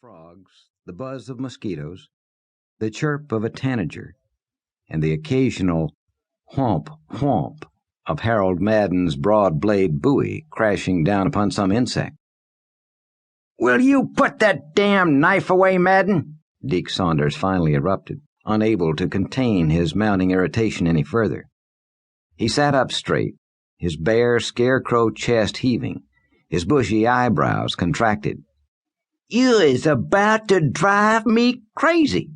frogs, the buzz of mosquitoes, the chirp of a tanager, and the occasional whomp, whomp of Harold Madden's broad-blade buoy crashing down upon some insect. "Will you put that damn knife away, Madden?" Deke Saunders finally erupted, unable to contain his mounting irritation any further. He sat up straight, his bare, scarecrow chest heaving, his bushy eyebrows contracted. "You is about to drive me crazy."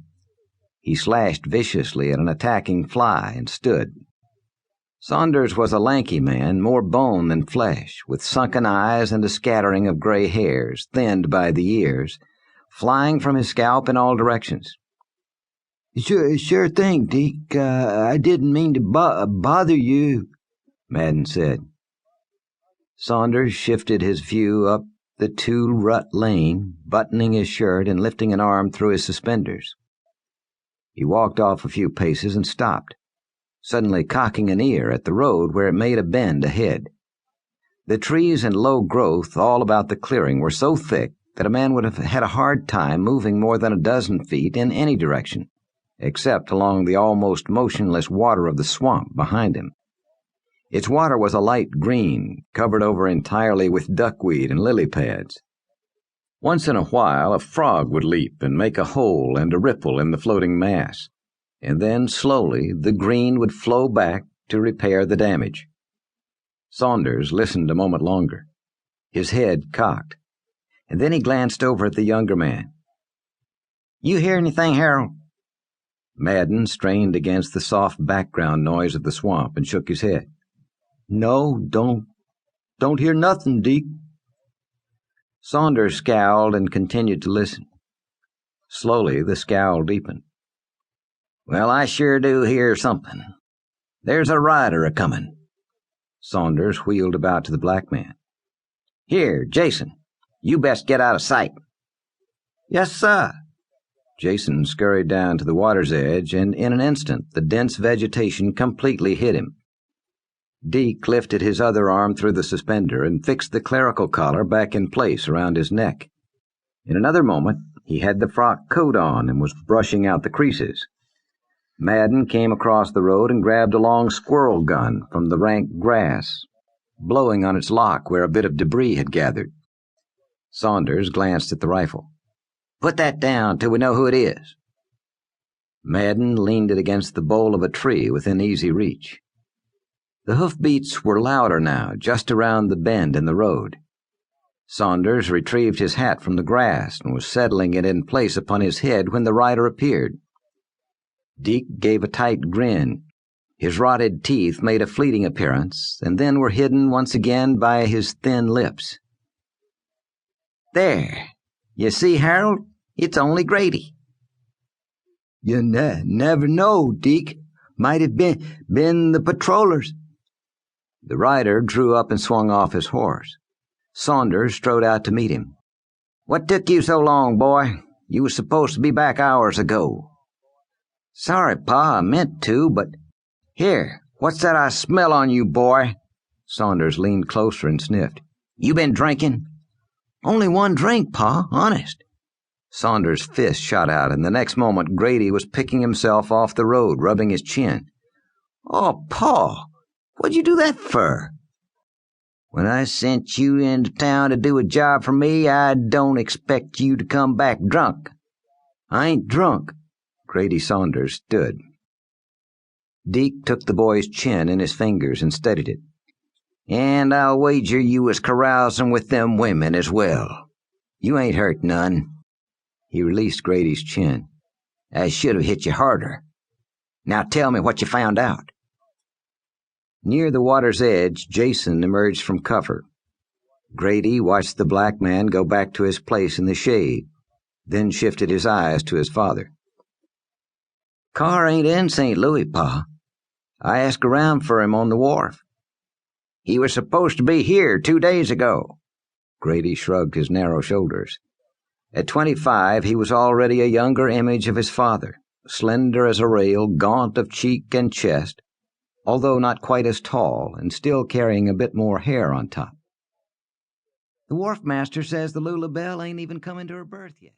He slashed viciously at an attacking fly and stood. Saunders was a lanky man, more bone than flesh, with sunken eyes and a scattering of gray hairs, thinned by the years, flying from his scalp in all directions. Sure thing, Deke. I didn't mean to bother you," Madden said. Saunders shifted his view up the two-rut lane, buttoning his shirt and lifting an arm through his suspenders. He walked off a few paces and stopped, suddenly cocking an ear at the road where it made a bend ahead. The trees and low growth all about the clearing were so thick that a man would have had a hard time moving more than a dozen feet in any direction, except along the almost motionless water of the swamp behind him. Its water was a light green, covered over entirely with duckweed and lily pads. Once in a while, a frog would leap and make a hole and a ripple in the floating mass, and then, slowly, the green would flow back to repair the damage. Saunders listened a moment longer, his head cocked, and then he glanced over at the younger man. "You hear anything, Harold?" Madden strained against the soft background noise of the swamp and shook his head. "No, don't hear nothing, Deke." Saunders scowled and continued to listen. Slowly, the scowl deepened. "Well, I sure do hear something. There's a rider a-comin'." Saunders wheeled about to the black man. "Here, Jason, you best get out of sight." "Yes, sir." Jason scurried down to the water's edge, and in an instant the dense vegetation completely hid him. Deke lifted his other arm through the suspender and fixed the clerical collar back in place around his neck. In another moment, he had the frock coat on and was brushing out the creases. Madden came across the road and grabbed a long squirrel gun from the rank grass, blowing on its lock where a bit of debris had gathered. Saunders glanced at the rifle. "Put that down till we know who it is." Madden leaned it against the bole of a tree within easy reach. The hoofbeats were louder now, just around the bend in the road. Saunders retrieved his hat from the grass and was settling it in place upon his head when the rider appeared. Deke gave a tight grin. His rotted teeth made a fleeting appearance, and then were hidden once again by his thin lips. "There. You see, Harold? It's only Grady." "You never know, Deke. Might have been the patrollers." The rider drew up and swung off his horse. Saunders strode out to meet him. "What took you so long, boy? You was supposed to be back hours ago." "Sorry, Pa, I meant to, but... Here, what's that I smell on you, boy?" Saunders leaned closer and sniffed. "You been drinking?" "Only one drink, Pa, honest." Saunders' fist shot out, and the next moment Grady was picking himself off the road, rubbing his chin. "Oh, Pa, what'd you do that for?" "When I sent you into town to do a job for me, I don't expect you to come back drunk." "I ain't drunk." Grady Saunders stood. Deke took the boy's chin in his fingers and steadied it. "And I'll wager you was carousing with them women as well. You ain't hurt none." He released Grady's chin. "I should have hit you harder. Now tell me what you found out." Near the water's edge, Jason emerged from cover. Grady watched the black man go back to his place in the shade, then shifted his eyes to his father. "Car ain't in St. Louis, Pa. I asked around for him on the wharf. He was supposed to be here 2 days ago." Grady shrugged his narrow shoulders. At 25, he was already a younger image of his father, slender as a rail, gaunt of cheek and chest, although not quite as tall and still carrying a bit more hair on top. "The wharf master says the Lula Belle ain't even come into her berth yet."